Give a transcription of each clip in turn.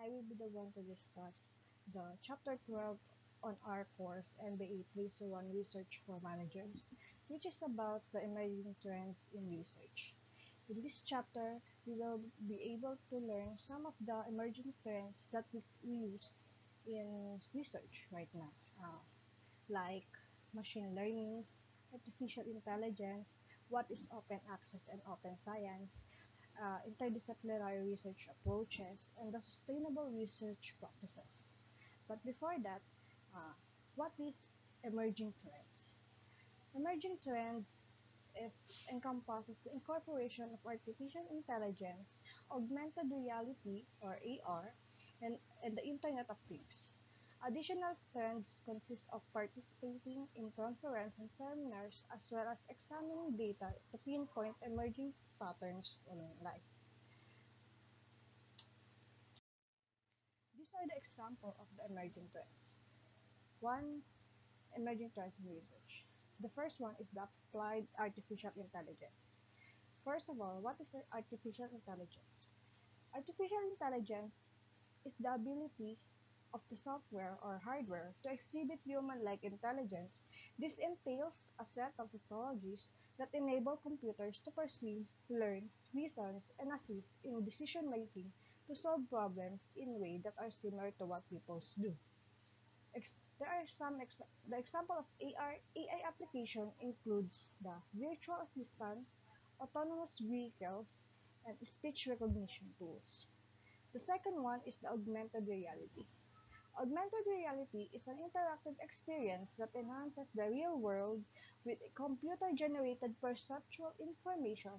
I will be the one to discuss the Chapter 12 on our course MBA 301 Research for Managers, which is about the emerging trends in research. In this chapter, we will be able to learn some of the emerging trends that we use in research right now, like machine learning, artificial intelligence, what is open access and open science, interdisciplinary research approaches, and the sustainable research practices. But before that, uh, what is emerging trends? Emerging trends is encompasses the incorporation of artificial intelligence, augmented reality or AR, and the Internet of Things. Additional trends consist of participating in conferences and seminars as well as examining data to pinpoint emerging patterns in life. These are the example of the emerging trends. One, emerging trends in research. The first one is the applied artificial intelligence. First of all, what is artificial intelligence? Artificial intelligence is the ability of the software or hardware to exhibit human-like intelligence. This entails a set of technologies that enable computers to perceive, learn, reason, and assist in decision-making to solve problems in ways that are similar to what people do. There are the example of AI application includes the virtual assistants, autonomous vehicles, and speech recognition tools. The second one is the augmented reality. Augmented reality is an interactive experience that enhances the real world with computer-generated perceptual information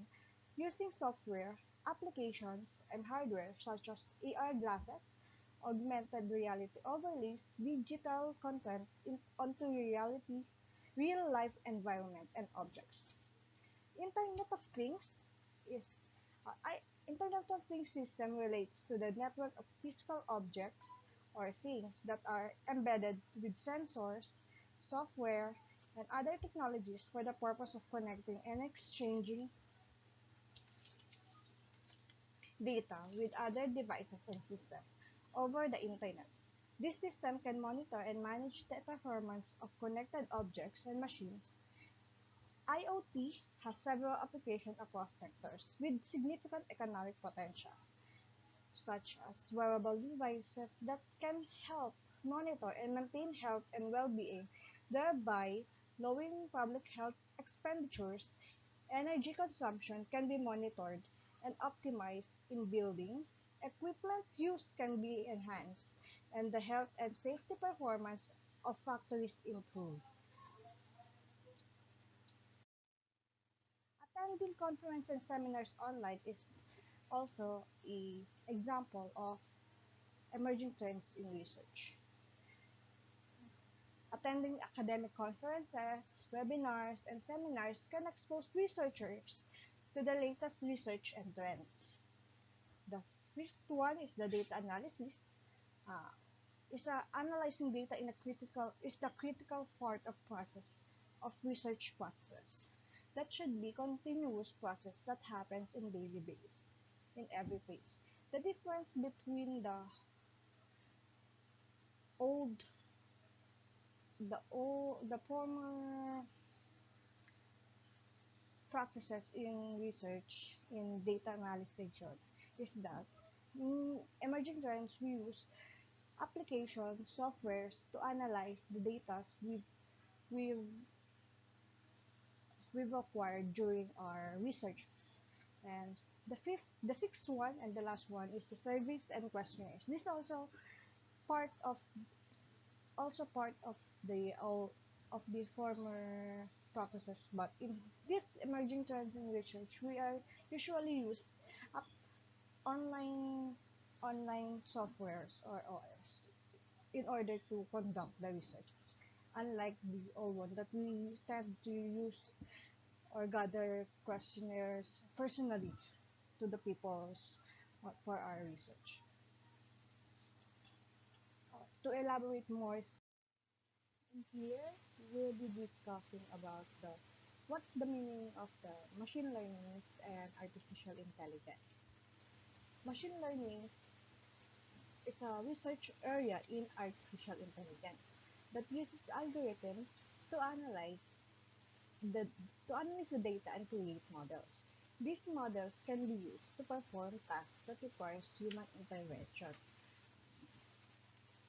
using software, applications, and hardware such as AR glasses, augmented reality overlays digital content onto real-life environment and objects. Internet of Things is Internet of Things system relates to the network of physical objects or things that are embedded with sensors, software, and other technologies for the purpose of connecting and exchanging data with other devices and systems over the internet. This system can monitor and manage the performance of connected objects and machines. IoT has several applications across sectors with significant economic potential, such as wearable devices that can help monitor and maintain health and well-being, thereby lowering public health expenditures. Energy consumption can be monitored and optimized in buildings. Equipment use can be enhanced, and the health and safety performance of factories improved. Attending conferences and seminars online is also an example of emerging trends in research. Attending academic conferences, webinars, and seminars can expose researchers to the latest research and trends. The fifth one is the data analysis. Uh, Analyzing data is the critical part of research processes. That should be continuous process that happens in daily basis, in every phase. The difference between old the former practices in research in data analysis is that emerging trends we use application softwares to analyze the data we've we've acquired during our researches. And the sixth one and the last one is the surveys and questionnaires. This is part of part of the all of the former practices, but in this emerging trends in research, we are usually use up online softwares or OS in order to conduct the research. Unlike the old one that we tend to use or gather questionnaires personally to the peoples for our research. To elaborate more, in here we'll be discussing about what's the meaning of the machine learning and artificial intelligence. Machine learning is a research area in artificial intelligence that uses algorithms to the the data and create models. These models can be used to perform tasks that requires human intervention.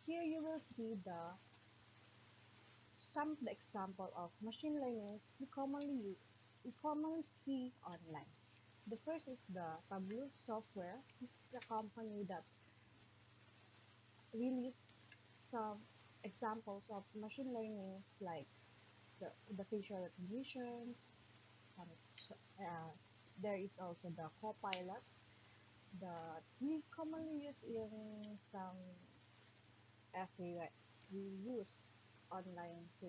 Here you will see some of the example of machine learning we commonly see online. The first is the Tableau software. This is a company that released some examples of machine learning like the facial recognition. Some, uh, there is also the Copilot that we commonly use in some essay that we use online to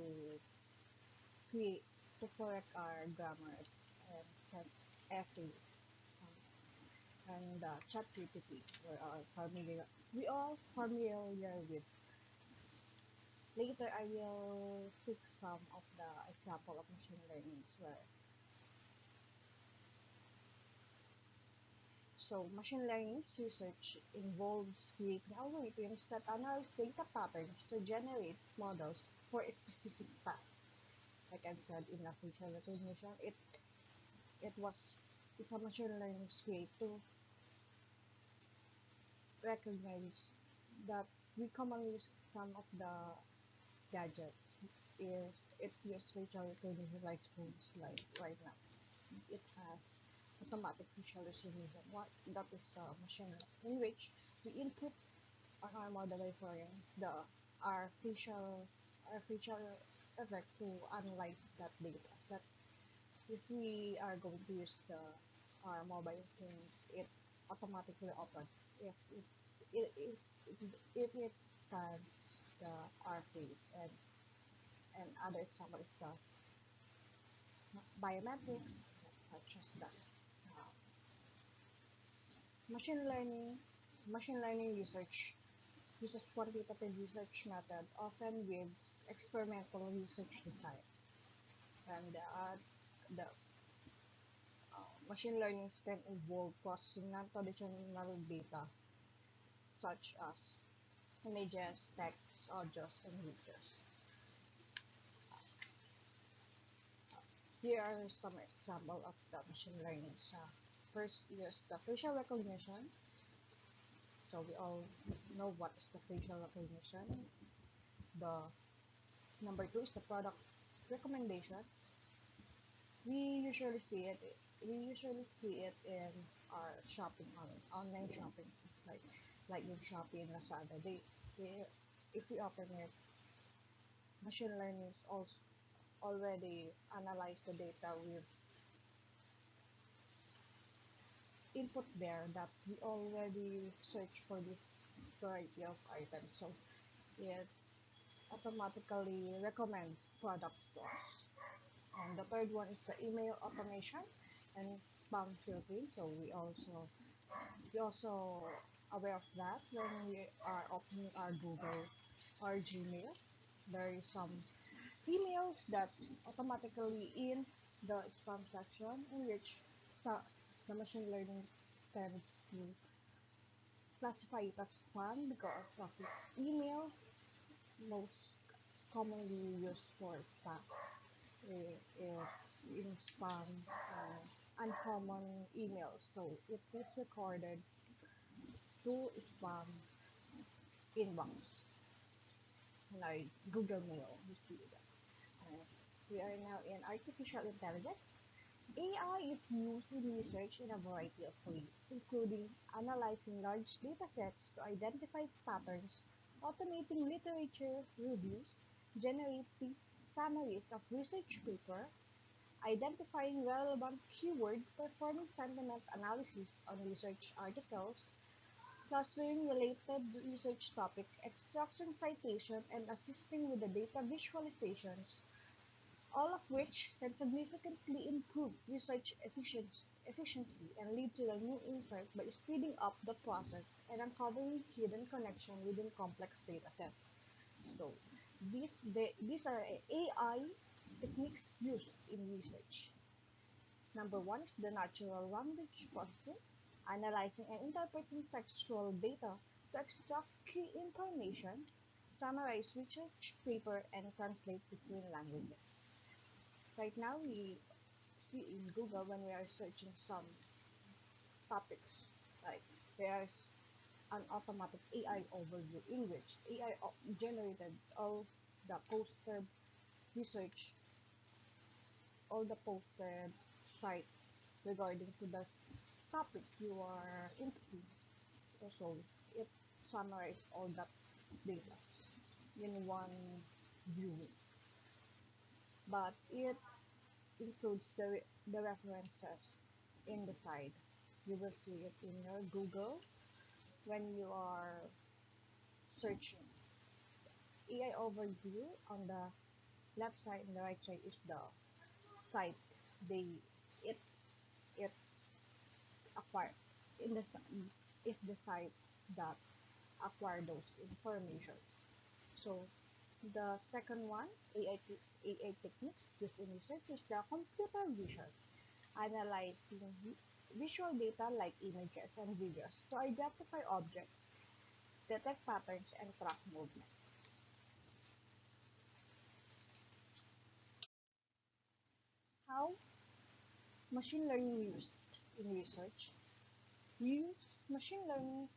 create to correct our grammars and set essays. And ChatGPT, we all familiar with. Later, I will speak some of the example of machine learning as well. So, machine learning research involves creating algorithms that analyze data patterns to generate models for a specific task. Like I've said in the facial recognition, it was it's a machine learning create to recognize that we commonly use some of the gadgets is it uses facial recognition like phones like right now. It has automatic facial recognition. What that is machine in which we input on our model by foreign the our facial our facial effect to analyze that data. That if we are going to use our mobile phones, it automatically opens if it scans the our face and other example is the biometrics such as that. Uh, machine learning machine learning research uses quantitative research method often with experimental research design and the machine learning can involve processing non-traditional data such as images, text, audios, and videos. Here are some examples of the machine learning. First is the facial recognition. So we all know what is the facial recognition. The number two is the product recommendation. We usually see it. We usually see it in our shopping online shopping, like in Shopee and Lazada. They if we open it, machine learning also already analyze the data with input there that we already search for this variety of items. So it automatically recommends products to us. And the third one is the email automation and spam filtering. So we also aware of that when we are opening our Google or Gmail. There is some emails that automatically in the spam section in which the machine learning tends to classify it as spam because of its email most commonly used for spam. It's in spam uncommon emails, so it is recorded to spam inbox like Google Mail. You see that. Uh, we are now in artificial intelligence. AI is used in research in a variety of ways, including analyzing large datasets to identify patterns, automating literature reviews, generating summaries of research papers, identifying relevant keywords, performing sentiment analysis on research articles, clustering related research topic, extraction citation, and assisting with the data visualizations, all of which can significantly improve research efficiency and lead to a new insight by speeding up the process and uncovering hidden connections within complex data sets. So these are AI techniques used in research. Number one is the natural language processing, analyzing and interpreting textual data to extract key information, summarize research paper, and translate between languages. Right now, we see in Google when we are searching some topics, like there's an automatic AI overview in which AI generated all the posted research, all the posted sites regarding to the topic you are into. So it summarizes all that data in one viewing, but it includes the references in the side. You will see it in your Google when you are searching. AI overview on the left side and the right side is the site they it it acquired in the is the sites that acquire those information. So the second one, AI techniques used in research is the computer vision, analyzing visual data like images and videos to identify objects, detect patterns, and track movements. How machine learning used in research? We use machine learning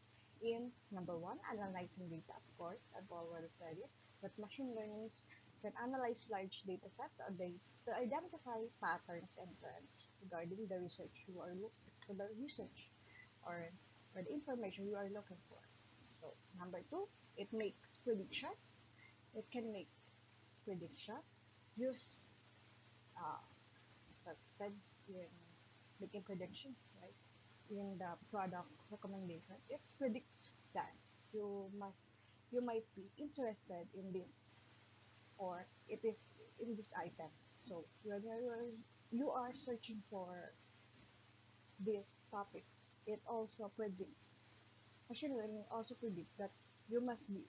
in number one, analyzing data, of course, I've already said it, but machine learning can analyze large data sets to identify patterns and trends regarding the research you are looking for the research or the information you are looking for. So number two, it makes prediction. It can make prediction. Use as I said in making prediction, right? In the product recommendation, it predicts that you might be interested in this or it is in this item. So when you are searching for this topic, it also predicts machine learning also predicts that you might be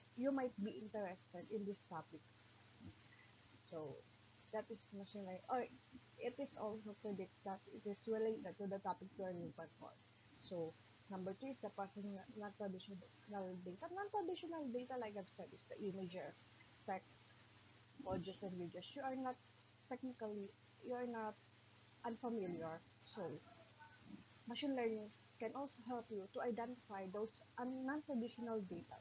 interested in this topic. So that is machine learning. Or it is also predicts that it is related to the topic you are looking for. So number two is the processing non-traditional data. Non-traditional data, like I've said, is the images, text, audios, and videos. Technically, you are not unfamiliar. So machine learning can also help you to identify those non-traditional data.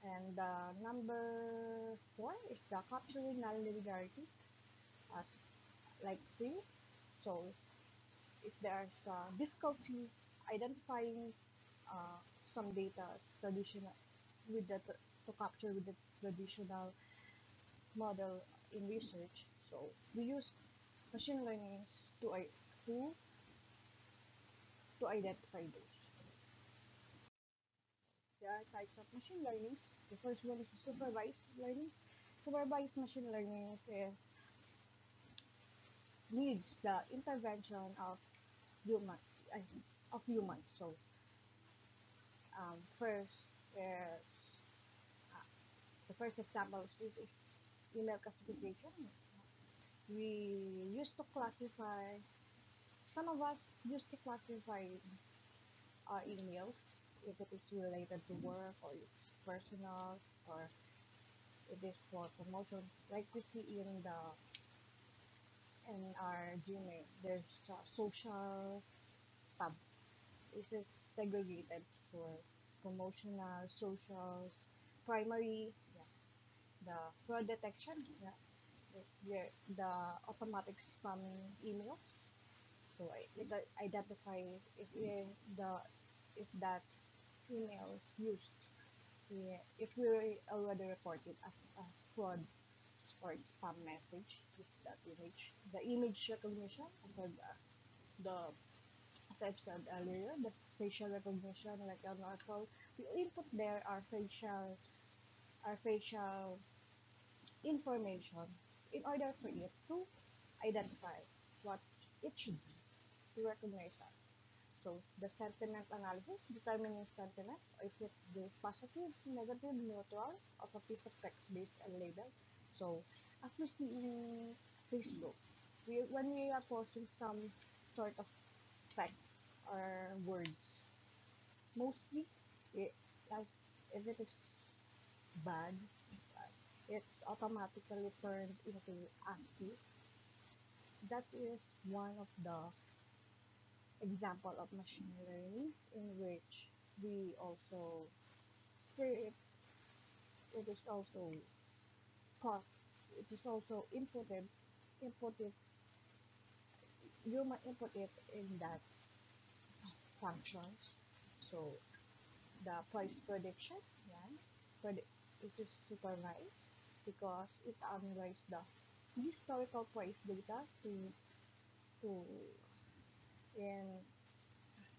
And number four is the capturing nonlinearity as like three. So if there's difficulty identifying uh, some data traditional with the to capture with the traditional model in research, so we use machine learning to to to identify those. There are types of machine learning. The first one is the supervised learning. Supervised machine learning is needs the intervention of human uh, humans. So first is the first example is email classification. We used to classify some of us used to classify our emails if it is related to work or it's personal or it is for promotion. Like we see in our Gmail, there's a social tab. This is segregated for promotional, social, primary, yeah, the fraud detection, yeah, the automatic spam emails. So it identifies the if that email is used, yeah, if we already reported as fraud or spam message, is that image. The image recognition, so the as I've said earlier, the facial recognition, like on our phone, we input there our facial information in order for it to identify what it should be to recognize us. So the sentiment analysis, determining sentiment, if it is positive, negative, neutral of a piece of text based on label. So as we see in Facebook, when we are posting some sort of text or words, Mostly, it, like if it is bad, it automatically turns into ASCII. That is one of the example of machine learning in which we also it, it is also cost it is also inputted human input it in that functions. So the price prediction, yeah, it is supervised because it analyzes the historical price data to in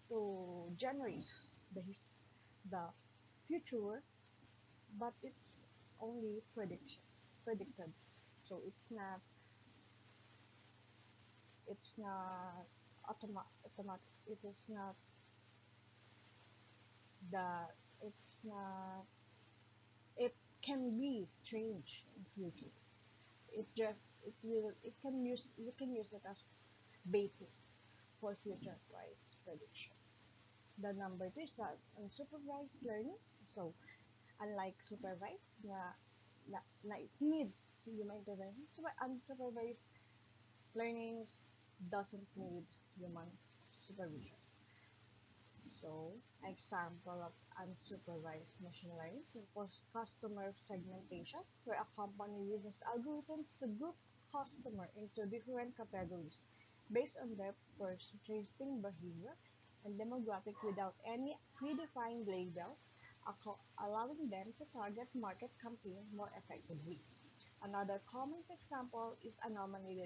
to generate the future, but it's only predicted. So it's not automatic. It is not the it's not it can be changed in future. It can use you can use it as basis for future price prediction. The number two is that unsupervised learning. So unlike supervised, na it needs human intervention. So unsupervised learning doesn't need human supervision. So, example of unsupervised machine learning was customer segmentation, where a company uses algorithms to group customers into different categories based on their purchasing behavior and demographic without any predefined label, allowing them to target market campaigns more effectively. Another common example is anomaly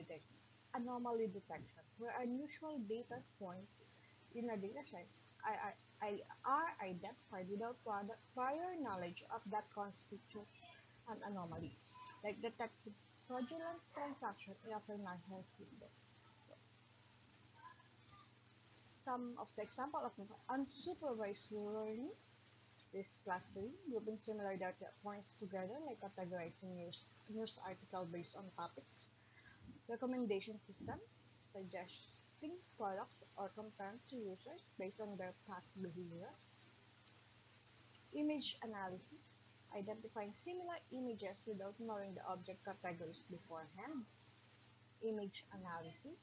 detection, where unusual data points in a dataset are identified without prior knowledge of that constitutes an anomaly, like detecting fraudulent transaction in a financial system. So, some of the example of unsupervised learning is clustering, grouping similar data points together, like categorizing news article based on topics, recommendation system, suggesting products or content to users based on their past behavior, image analysis, identifying similar images without knowing the object categories beforehand, image analysis,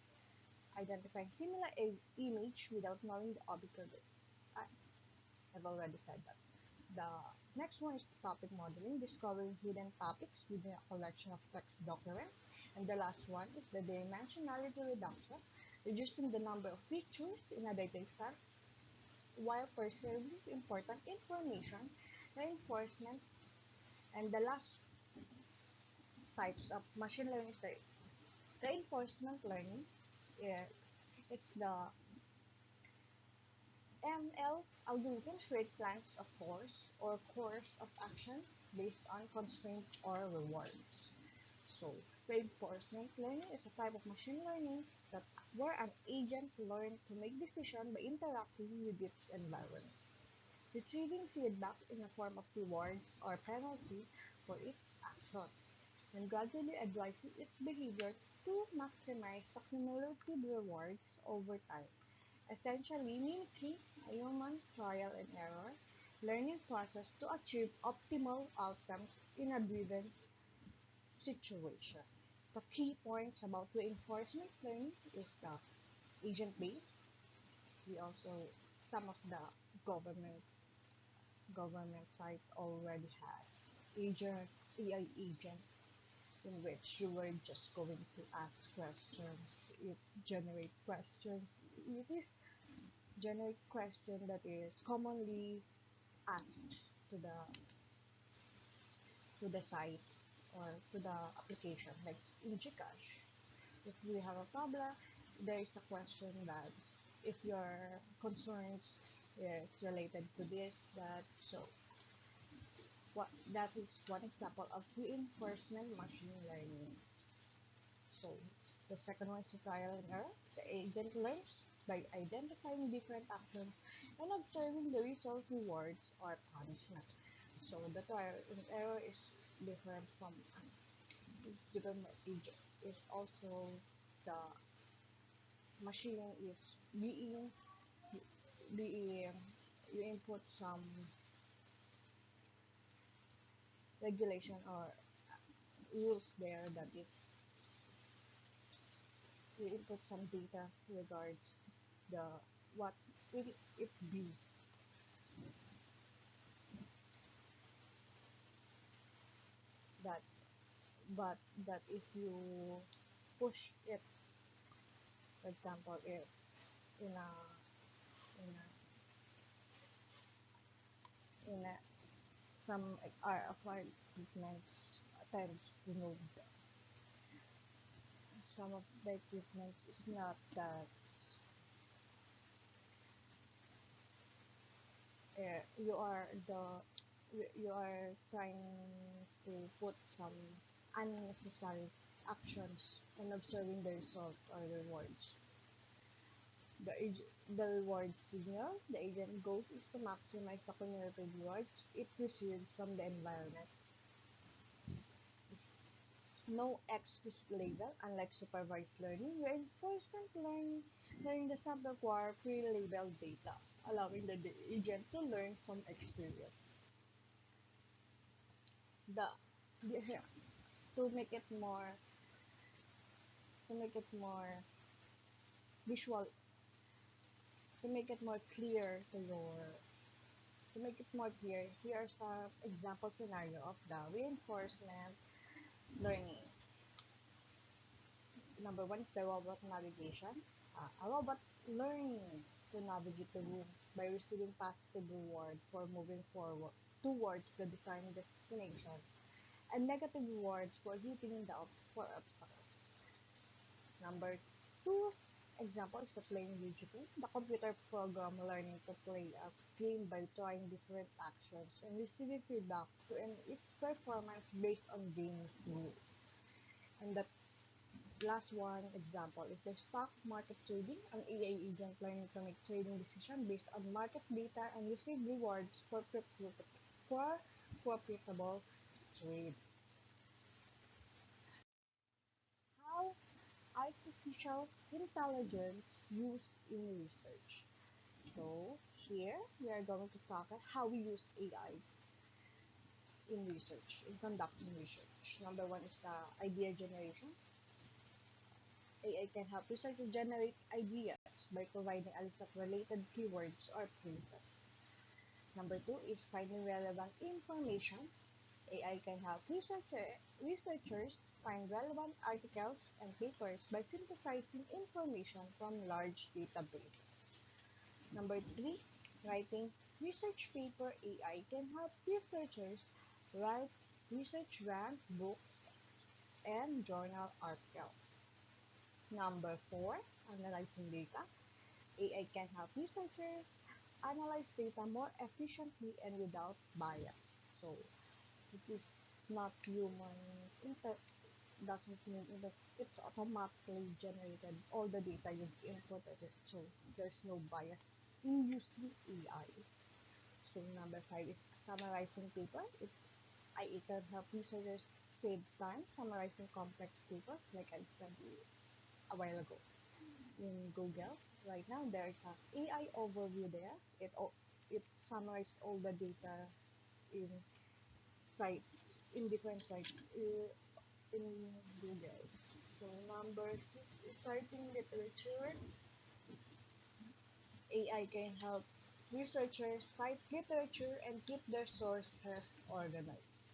identifying similar image without knowing the object categories. I- I've already said that. The next one is topic modeling, discovering hidden topics within a collection of text documents. And the last one is the dimensionality reduction, reducing the number of features in a dataset while preserving important information, reinforcement, and the last types of machine learning is the reinforcement learning. Yeah, it's the ML algorithms create plans of course or course of action based on constraints or rewards. So, reinforcement learning is a type of machine learning that where an agent learns to make decisions by interacting with its environment, receiving feedback in the form of rewards or penalty for its action, and gradually advising its behavior to maximize the cumulative rewards over time, essentially mimicking a human trial and error learning process to achieve optimal outcomes in a given situation. The key points about reinforcement learning is the agent based. We also some of the government government site already has agent AI agent in which you were just going to ask questions. It generate questions. It is generate question that is commonly asked to the site or to the application, like in Gcash. If we have a problem, there is a question that if your concerns is related to this, that so what that is one example of reinforcement machine learning. So the second one is trial and error. The agent learns by identifying different actions and observing the result rewards or punishment. So the trial and error is different from different agent. It's also the machine is being input some regulation or rules there that if you input some data regards the what will it be, that but that if you push it, for example, if in a in a in a some are acquired equipments times removed, some of the equipment is not that you are the you are trying to put some unnecessary actions and observing the result or rewards. The reward signal the agent goes is to maximize the cumulative rewards it receives from the environment. No explicit label, unlike supervised learning, reinforcement learning does not require pre-labeled data, allowing the agent to learn from experience. The, the to make it more to make it more visual, to make it more clear to your to make it more clear, here are some example scenario of the reinforcement learning. Number one is the robot navigation. A robot learning to navigate the room by receiving positive reward for moving forward towards the desired destination and negative rewards for hitting the for obstacles. Number two example is the playing video game. The computer program learning to play a game by trying different actions and receiving feedback to its performance based on game rules. And the last one example is the stock market trading. An AI agent learning to make trading decisions based on market data and receive rewards for profitable trade. How artificial intelligence used in research. So here we are going to talk about how we use AI in research, in conducting research. Number one is the idea generation. AI can help researchers generate ideas by providing a list of related keywords or phrases. Number two is finding relevant information. AI can help researchers find relevant articles and papers by synthesizing information from large databases. Number three, writing research paper. AI can help researchers write research grant books and journal articles. Number four, analyzing data. AI can help researchers analyze data more efficiently and without bias. So it is not human input, doesn't mean that it's automatically generated all the data you've inputted it, so there's no bias in using AI. So number five is summarizing paper. It can help researchers save time summarizing complex papers, like I said a while ago. In Google, right now there's an AI overview there. It summarizes all the data in sites, in different sites in Google. So number six is citing literature. AI can help researchers cite literature and keep their sources organized.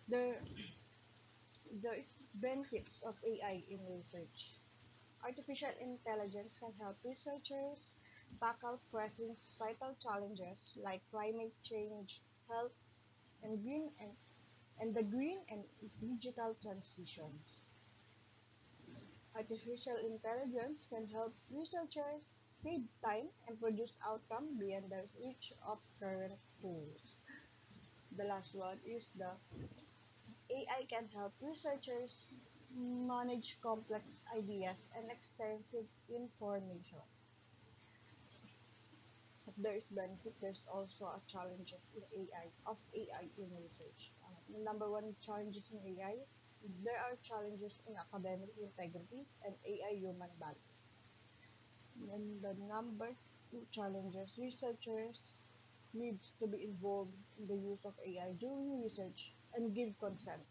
There, there is benefits of AI in research. Artificial intelligence can help researchers tackle pressing societal challenges like climate change, health, and the green and digital transition. Artificial intelligence can help researchers save time and produce outcomes beyond the reach of current tools. The last one is the AI can help researchers manage complex ideas and extensive information. If there is benefit, there's also a challenges in AI in research. Number one challenges in AI, there are challenges in academic integrity and AI human balance. And the number two challenges, researchers needs to be involved in the use of AI during research and give consent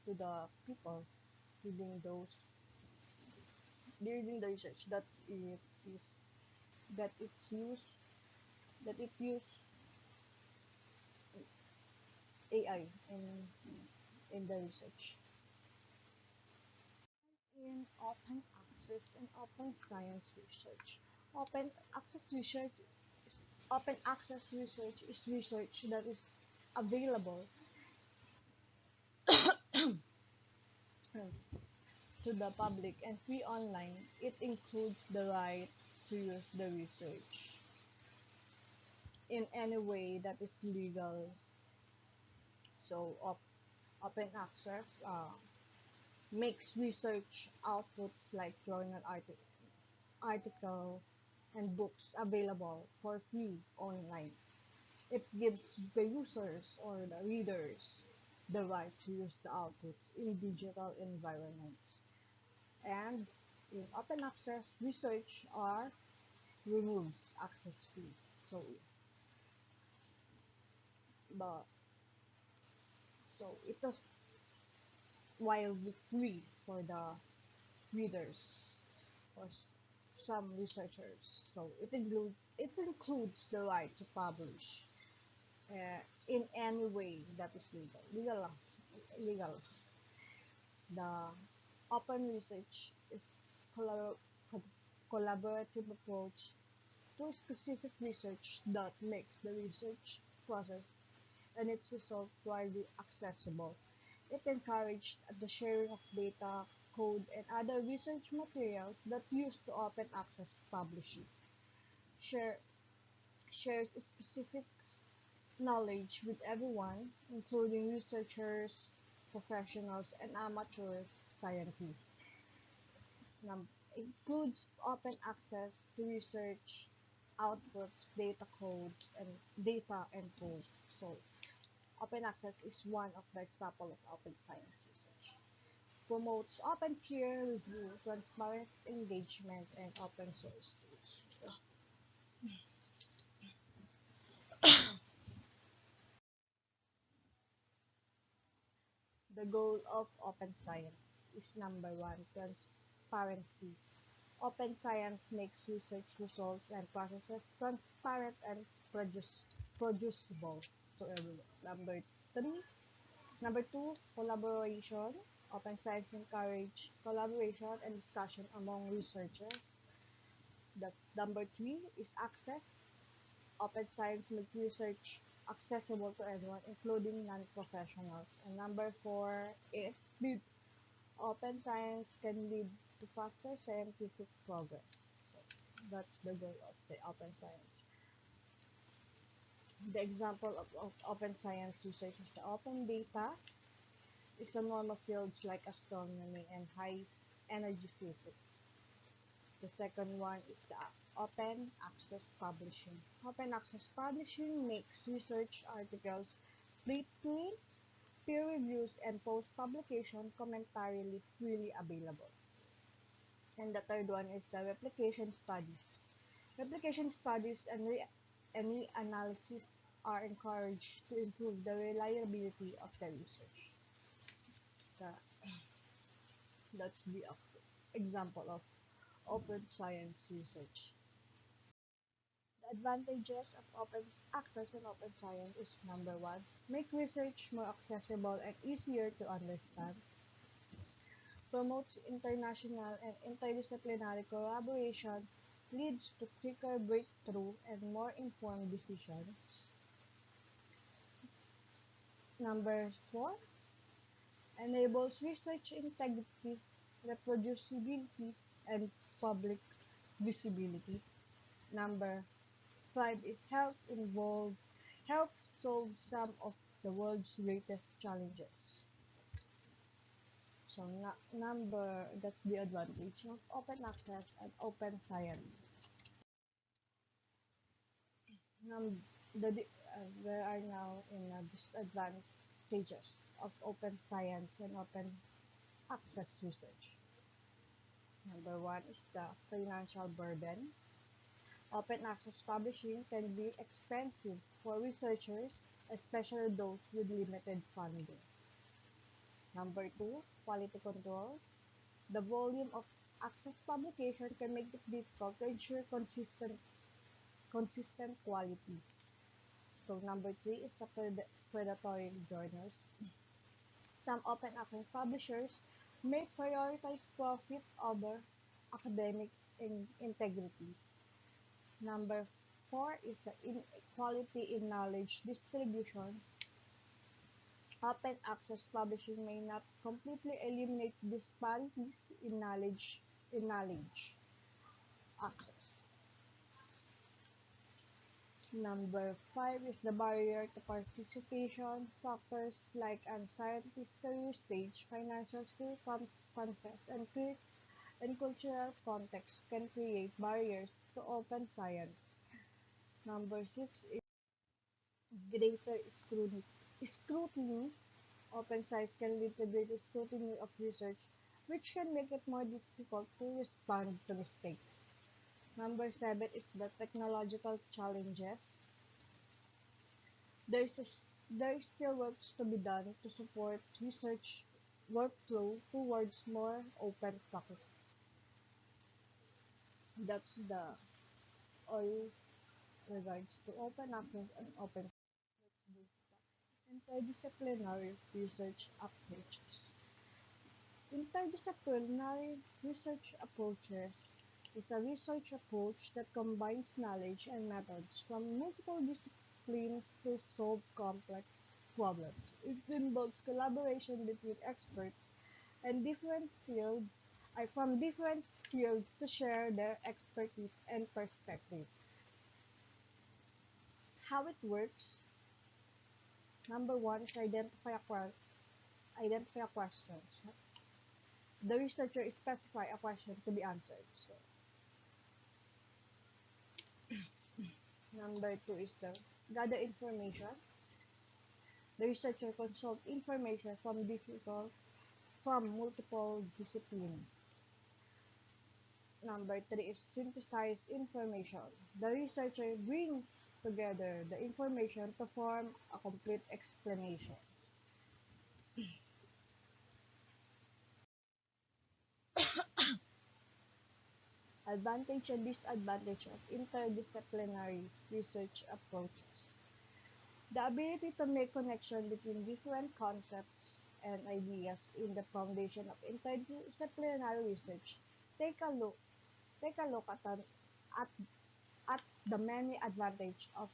to the people reading those during the research that it is that it's used that it use AI in the research. In open access and open science research. Open access research open access research is research that is available to the public and free online. It includes the right to use the research in any way that is legal. So open access makes research outputs like journal article and books available for free online. It gives the users or the readers the right to use the output in digital environments. And in open access, research are removes access fee. So the it is wildly free for the readers or some researchers. So it includes the right to publish in any way that is legal. Legal. The open research is collab- collaborative approach to specific research that makes the research process and its results widely accessible. It encouraged the sharing of data, code, and other research materials that used to open access publishing. Share, shares specific knowledge with everyone, including researchers, professionals, and amateur scientists. Num- includes open access to research outputs, data and code. So open access is one of the example of open science research. Promotes open peer review, transparent engagement, and open source tools. The goal of open science is number one, transparency. Open science makes research results and processes transparent and producible to everyone. Three, Number two, collaboration. Open science encourage collaboration and discussion among researchers. The number three is access. Open science makes research accessible to everyone, including non-professionals. And number four is speed. Open science can lead to faster scientific progress. So that's the goal of the open science. The example of open science research is the open data is a normal fields like astronomy and high energy physics. The second one is the open access publishing. Open access publishing makes research articles, preprints, peer reviews, and post-publication commentarily freely available. And the third one is the replication studies. Replication studies and analysis are encouraged to improve the reliability of the research. The, that's the example of open science research. The advantages of open access and open science is number one, make research more accessible and easier to understand, promotes international and interdisciplinary collaboration, leads to quicker breakthrough and more informed decisions. Number four, enables research integrity, reproducibility, and public visibility. Number five is help solve some of the world's greatest challenges. So that's the advantage of open access and open science. Num- there are now in disadvantages of open science and open access research. Number one is the financial burden. Open access publishing can be expensive for researchers, especially those with limited funding. Number two, quality control. The volume of access publication can make it difficult to ensure consistent quality. So number three is the predatory journals. Some open access publishers may prioritize profit over academic integrity. Number four is the inequality in knowledge distribution. Open access publishing may not completely eliminate disparities in knowledge access. Number five is the barrier to participation. Factors like uncertainty, career stage, financial circumstances, and cultural context can create barriers to open science. Number six is greater scrutiny. Open science can lead to greater scrutiny of research, which can make it more difficult to respond to mistakes. Number seven is the technological challenges. There is, there is still work to be done to support research workflow towards more open practices. That's the all regards to open access and open interdisciplinary research approaches. Interdisciplinary research approaches is a research approach that combines knowledge and methods from multiple disciplines to solve complex problems. It involves collaboration between experts and from different fields to share their expertise and perspective. How it works: number one is identify a question. The researcher specify a question to be answered. So, number two is the gather information. The researcher consult information from multiple disciplines. Number three is synthesize information. The researcher brings together the information to form a complete explanation. Advantage and disadvantage of interdisciplinary research approaches. The ability to make connection between different concepts and ideas in the foundation of interdisciplinary research. Take a look take a look at, at the many advantages of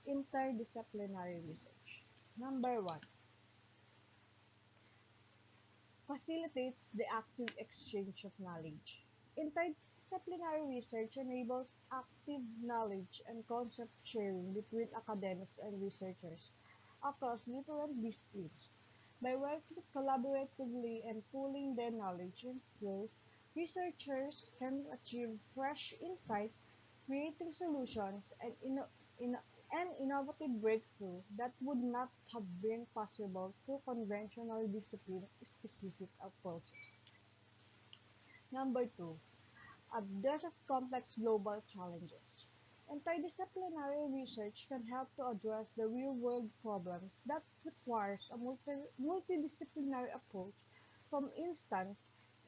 interdisciplinary research. Number one, facilitates the active exchange of knowledge. Interdisciplinary research enables active knowledge and concept sharing between academics and researchers across different disciplines. By working collaboratively and pooling their knowledge and skills, researchers can achieve fresh insight, creating solutions and innovative breakthrough that would not have been possible through conventional discipline-specific approaches. Number two, addresses complex global challenges. Interdisciplinary research can help to address the real-world problems that requires a multidisciplinary approach. For instance,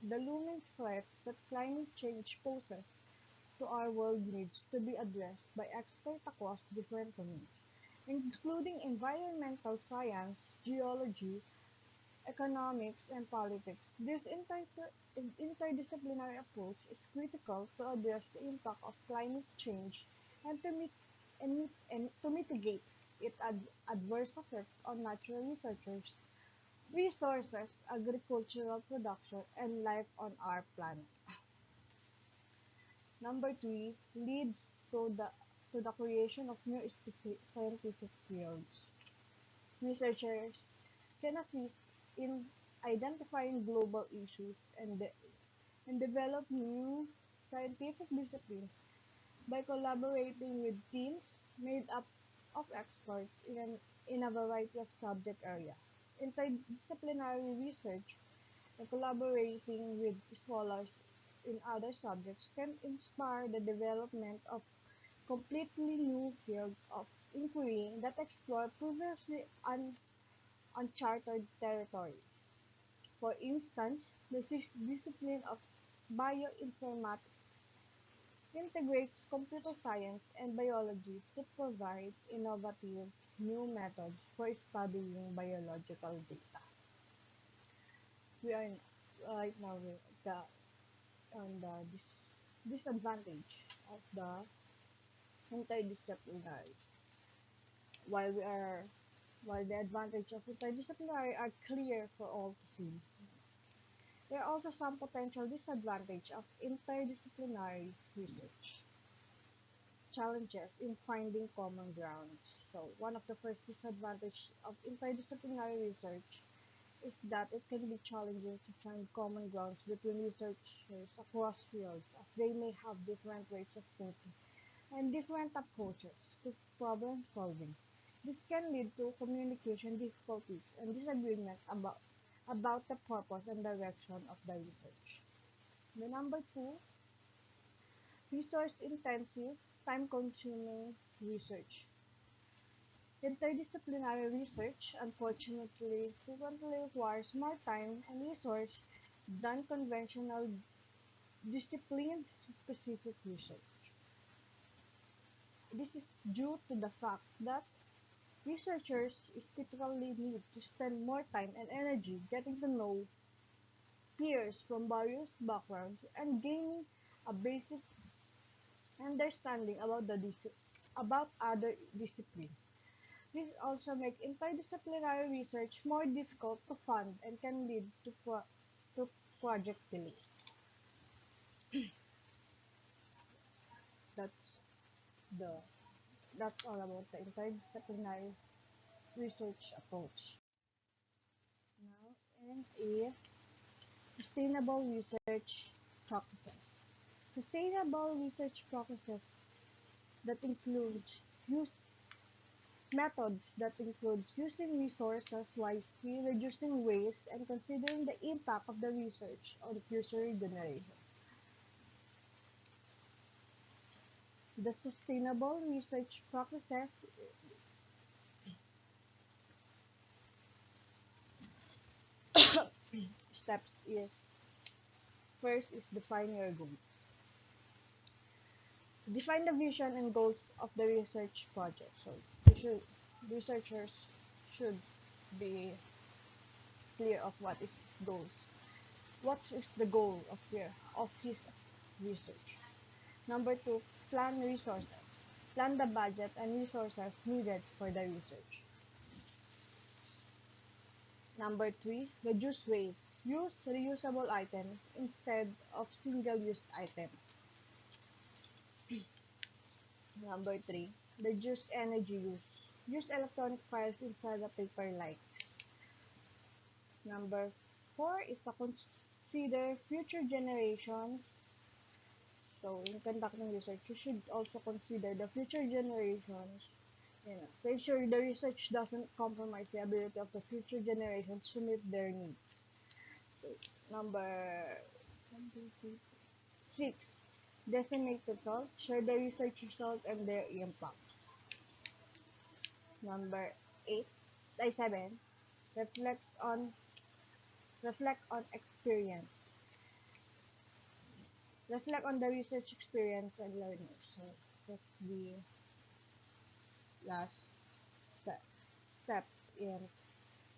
the looming threats that climate change poses to our world needs to be addressed by experts across different domains, including environmental science, geology, economics, and politics. This interdisciplinary approach is critical to address the impact of climate change and to mitigate its adverse effects on natural resources, agricultural production, and life on our planet. Number three, leads to the creation of new scientific fields. Researchers can assist in identifying global issues and develop new scientific disciplines by collaborating with teams made up of experts in a variety of subject areas. Interdisciplinary research and collaborating with scholars in other subjects can inspire the development of completely new fields of inquiry that explore previously uncharted territory. For instance, the discipline of bioinformatics integrates computer science and biology to provide innovative new methods for studying biological data. We are right now on the disadvantage of the interdisciplinary. While we are while the advantage of interdisciplinary are clear for all to see, there are also some potential disadvantage of interdisciplinary research. Challenges in finding common ground. So one of the first disadvantages of interdisciplinary research is that it can be challenging to find common grounds between researchers across fields as they may have different ways of thinking and different approaches to problem solving. This can lead to communication difficulties and disagreements about the purpose and direction of the research. The number two, resource intensive, time consuming research. Interdisciplinary research, unfortunately, frequently requires more time and resource than conventional discipline specific research. This is due to the fact that researchers is typically need to spend more time and energy getting to know peers from various backgrounds and gaining a basic understanding about other disciplines. This also makes interdisciplinary research more difficult to fund and can lead to project delays. That's the that's all about the interdisciplinary research approach. Now, and a sustainable research practices. Sustainable research practices that include use methods that includes using resources wisely, reducing waste, and considering the impact of the research on future generations. The sustainable research practices steps is first is define your goals. Define the vision and goals of the research project. So researchers should be clear of what is goals. What is the goal of his research? Number two, plan resources. Plan the budget and resources needed for the research. Number three, reduce waste. Use reusable items instead of single-use items. Number three, reduce energy use. Use electronic files instead of paper like. Number four is to consider future generations. So in conducting research, you should also consider the future generations, to ensure the research doesn't compromise the ability of the future generations to meet their needs. So, number one, two, three, six, designate results, share the research results and their impacts. Number eight, seven, reflects on reflect on experience. Reflect on the research experience and learning. So that's the last step, step in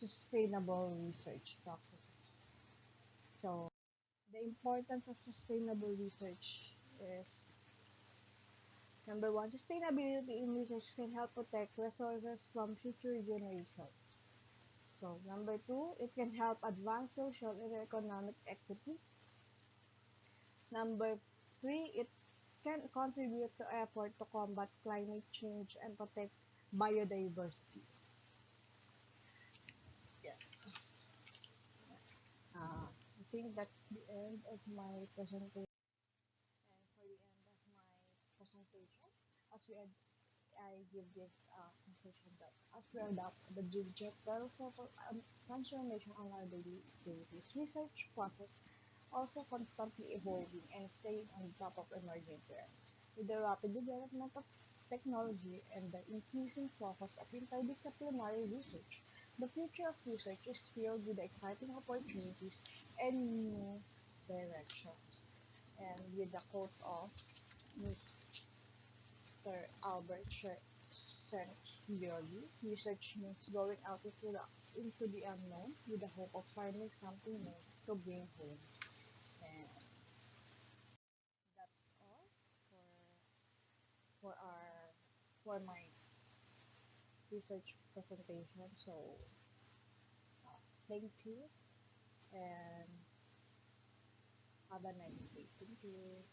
sustainable research practices. So the importance of sustainable research is number one, sustainability in research can help protect resources from future generations. So number two, it can help advance social and economic equity. Number three, it can contribute to effort to combat climate change and protect biodiversity. Yeah. I think that's the end of my presentation. And for the end of my presentation, as we ad- I give this conclusion that as we adopt the digital transformation on our daily activities, research process also constantly evolving and staying on top of emerging trends. With the rapid development of technology and the increasing focus of interdisciplinary research, the future of research is filled with exciting opportunities and new directions. And with the quote of Mr. Albert Saint-Georgi, research means going out into the unknown with the hope of finding something new to bring home. And that's all for our for my research presentation. So thank you and have a nice day. Thank you.